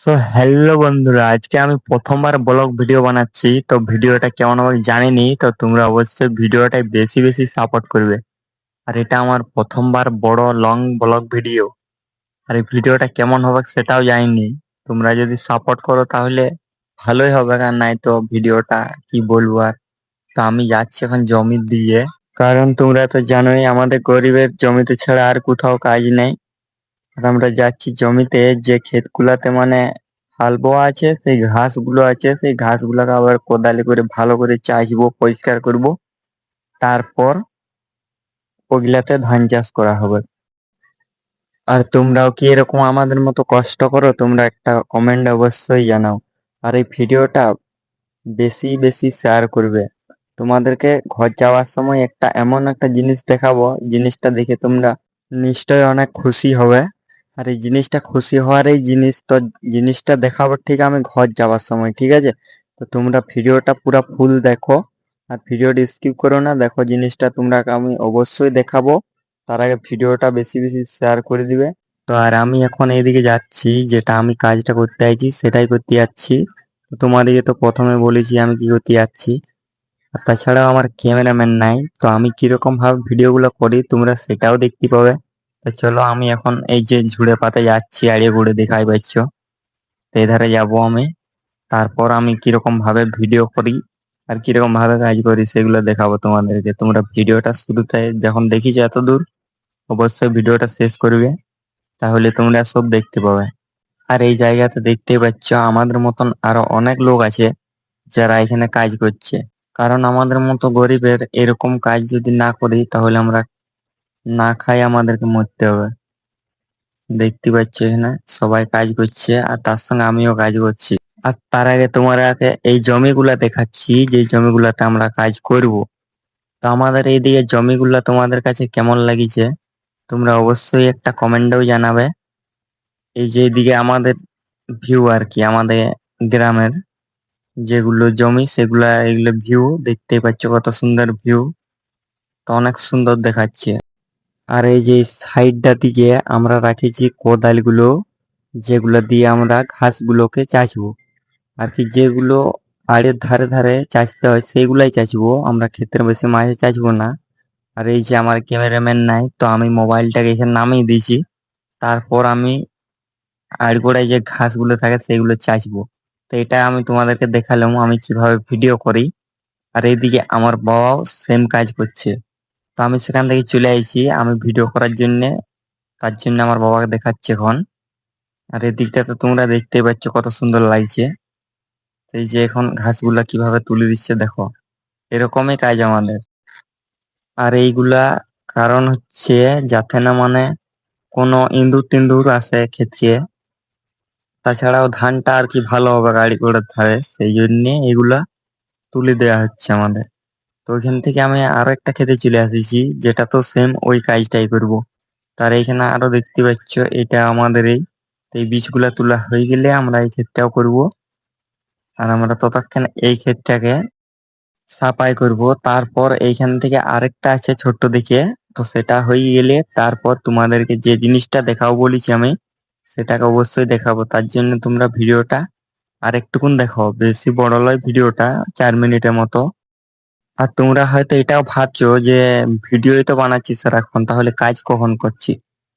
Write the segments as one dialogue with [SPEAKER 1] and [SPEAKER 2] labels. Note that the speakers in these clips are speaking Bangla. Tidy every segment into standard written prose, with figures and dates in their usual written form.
[SPEAKER 1] হ্যালো বন্ধুরা, আজকে আমি প্রথমবার ব্লগ ভিডিও বানাচ্ছি। তো ভিডিওটা কেমন হবে জানিনি, তো তোমরা অবশ্যই ভিডিওটাই বেশি বেশি সাপোর্ট করবে। আর এটা আমার প্রথমবার বড় লং ব্লগ ভিডিও। আর এই ভিডিওটা কেমন হবে সেটাও জানিনি। তোমরা যদি সাপোর্ট করো তাহলে ভালোই হবে, আর নাই তো ভিডিওটা কি বলবো আর। তো আমি যাচ্ছি এখন জমির দিকে, কারণ তোমরা তো জানোই আমাদের গরিবের জমিতে ছাড়া আর কোথাও কাজ নেই। আর আমরা যাচ্ছি জমিতে, যে ক্ষেতগুলাতে মানে হাল বোয়া আছে, সেই ঘাসগুলো আছে, সেই ঘাসগুলোকে আবার কোদালি করে ভালো করে চাষবো, পরিষ্কার করব। তারপর ওগুলাতে ধান চাষ করা হবে। আর তোমরাও কি এরকম আমাদের মতো কষ্ট করো? তোমরা একটা কমেন্ট অবশ্যই জানাও। আর এই ভিডিওটা বেশি বেশি শেয়ার করবে। তোমাদেরকে ঘর যাওয়ার সময় একটা এমন একটা জিনিস দেখাবো, জিনিসটা দেখে তোমরা নিশ্চয়ই অনেক খুশি হবে। আর এই জিনিসটা খুশি হওয়ার এই জিনিস, তো জিনিসটা দেখাবো ঠিক আমি ঘর যাওয়ার সময়, ঠিক আছে? তো তোমরা ভিডিওটা পুরো ফুল দেখো, আর ভিডিওটা স্কিপ করো না, দেখো জিনিসটা তোমরা আমি অবশ্যই দেখাবো। তার আগে ভিডিওটা বেশি বেশি শেয়ার করে দিবে। তো আর আমি এখন এইদিকে যাচ্ছি, যেটা আমি কাজটা করতে চাইছি সেটাই করতে যাচ্ছি। তো তোমাদেরকে তো প্রথমে বলেছি আমি কি করতে যাচ্ছি। আর তাছাড়াও আমার ক্যামেরাম্যান নাই, তো আমি কিরকম ভাবে ভিডিওগুলো করি তোমরা সেটাও দেখতে পাবে। তো চলো, আমি এখন এই যে ঝুড়ে পাতে যাচ্ছি, আড়িয়ে ঘুরে দেখাই পাচ্ছ। তো এধারে যাবো আমি। তারপর আমি কিরকম ভাবে ভিডিও করি আর কিরকম ভাবে কাজ করি সেগুলো দেখাবো তোমাদেরকে। তোমরা ভিডিওটা শুরুতে যখন দেখিছো এত দূর, অবশ্যই ভিডিওটা শেষ করবে, তাহলে তোমরা সব দেখতে পাবে। আর এই জায়গাতে দেখতেই পাচ্ছ আমাদের মতন আরো অনেক লোক আছে যারা এখানে কাজ করছে। কারণ আমাদের মতো গরিবের এরকম কাজ যদি না করি তাহলে আমরা না খাই, আমাদেরকে মরতে হবে। দেখতে পাচ্ছ এখানে সবাই কাজ করছে, আর তার সঙ্গে আমিও কাজ করছি। আর তার আগে তোমার আগে এই জমিগুলা দেখাচ্ছি, যে জমিগুলাতে আমরা কাজ করব। তো আমাদের এইদিকে জমিগুলা তোমাদের কাছে কেমন লাগিছে তোমরা অবশ্যই একটা কমেন্টেও জানাবে। এই যে এদিকে আমাদের ভিউ আর কি, আমাদের গ্রামের যেগুলো জমি সেগুলা, এগুলো ভিউ দেখতেই পাচ্ছ কত সুন্দর ভিউ। তো অনেক সুন্দর দেখাচ্ছে। আর এই যে সাইডটা দিকে আমরা রাখেছি কোদালগুলো, যেগুলো দিয়ে আমরা ঘাসগুলোকে চাষবো আর কি। যেগুলো আড়ের ধারে ধারে চাষতে হয় সেইগুলাই চাষবো, আমরা ক্ষেতের বেশি মাঝে চাষবো না। আর এই যে আমার ক্যামেরাম্যান নাই, তো আমি মোবাইলটাকে এখানে নামিয়ে দিয়েছি। তারপর আমি আড়গোড়ায় যে ঘাসগুলো থাকে সেগুলো চাষবো। তো এটা আমি তোমাদেরকে দেখালাম আমি কিভাবে ভিডিও করি। আর এইদিকে আমার বাবাও সেম কাজ করছে। তো আমি সেখান থেকে চলে আইছি আমি ভিডিও করার জন্য, তার জন্য আমার বাবাকে দেখাচ্ছে এখন। আর এই দিকটা তো তোমরা দেখতেই পাচ্ছ কত সুন্দর লাগছে। সেই যে এখন ঘাসগুলা কিভাবে তুলে দিচ্ছে দেখো, এরকমই কাজ আমাদের। আর এইগুলা কারণ হচ্ছে যাতে না মানে কোনো ইঁদুর টিন্দুর আসে ক্ষেতকে। তাছাড়াও ধানটা আর কি ভালো হবে গাড়ি ঘোড়ার ধারে, সেই জন্য এগুলা তুলে দেওয়া হচ্ছে আমাদের। তো ওইখান থেকে আমি আরো একটা ক্ষেতে চলে আসিছি, যেটা তো সেম ওই কাজটাই করব। তার এইখানে আরো দেখতে পাচ্ছ এটা আমাদের এই বীজগুলা তোলা হয়ে গেলে আমরা এই ক্ষেতটাও করব। আর আমরা ততক্ষণ এই ক্ষেতটাকে সাফাই করব। তারপর এইখান থেকে আরেকটা আছে ছোট্ট দেখে, তো সেটা হয়ে গেলে তারপর তোমাদেরকে যে জিনিসটা দেখাবো বলেছি আমি, সেটাকে অবশ্যই দেখাবো। তার জন্য তোমরা ভিডিওটা আর একটুকুন দেখো, বেশি বড় নয় ভিডিওটা, 4 মিনিটের মতো। আর তোমরা হয়তো এটাও ভাবছো যে ভিডিওই তো বানাচ্ছি সারাক্ষণ, তাহলে কাজ কখন করছি?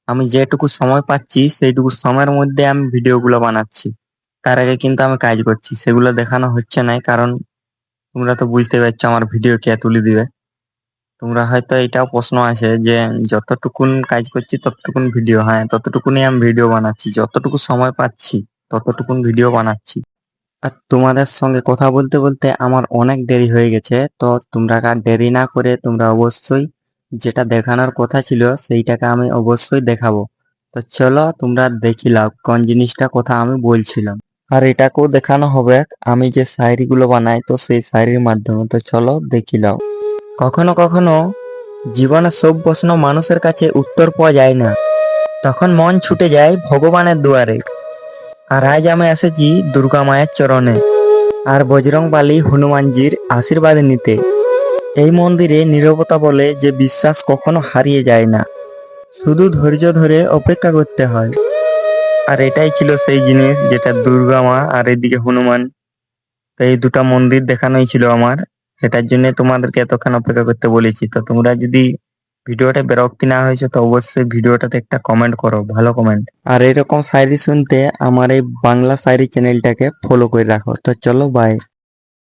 [SPEAKER 1] আমি যেটুকু সময় পাচ্ছি সেইটুকু সময়ের মধ্যে আমি ভিডিওগুলো বানাচ্ছি। তার আগে কিন্তু আমি কাজ করছি, সেগুলো দেখানো হচ্ছে না, কারণ তোমরা তো বুঝতে পারছো আমার ভিডিও কে তুলে দিবে। তোমরা হয়তো এটাও প্রশ্ন আছে যে যতটুকুন কাজ করছি ততটুকুন ভিডিও, হ্যাঁ ততটুকুনি আমি ভিডিও বানাচ্ছি, যতটুকু সময় পাচ্ছি ততটুকুন ভিডিও বানাচ্ছি। আর তোমাদের সঙ্গে কথা বলতে বলতে আমার অনেক দেরি হয়ে গেছে, তো তোমরা আর দেরি না করে তোমরা অবশ্যই যেটা দেখানোর কথা ছিল সেইটাকে আমি অবশ্যই দেখাবো। তো চলো তোমরা দেখিলাও কোন জিনিসটা কথা আমি বলছিলাম। আর এটাকেও দেখানো হবে আমি যে শায়রি গুলো বানাই, তো সেই শায়রির মাধ্যমে। তো চলো দেখিলাও। কখনো কখনো জীবনের সব প্রশ্ন মানুষের কাছে উত্তর পাওয়া যায় না, তখন মন ছুটে যায় ভগবানের দুয়ারে। আর আজ আমি এসেছি দুর্গা মায়ের চরণে, আর বজরংবলী হনুমানজির আশীর্বাদ নিতে। এই মন্দিরে নীরবতা বলে যে বিশ্বাস কখনো হারিয়ে যায় না, শুধু ধৈর্য ধরে অপেক্ষা করতে হয়। আর এটাই ছিল সেই জিনিস যেটা দুর্গা মা আর এদিকে হনুমান, তো এই দুটা মন্দির দেখানোই ছিল আমার। সেটার জন্য তোমাদেরকে এতক্ষণ অপেক্ষা করতে বলেছি। তো তোমরা যদি ভিডিওটা বিরক্তি না হয়েছে তো অবশ্যই ভিডিওটাতে একটা কমেন্ট করো, ভালো কমেন্ট। আর এরকম শায়রি শুনতে আমার এই বাংলা শায়রি চ্যানেলটাকে ফলো করে রাখো। তো চলো বাই।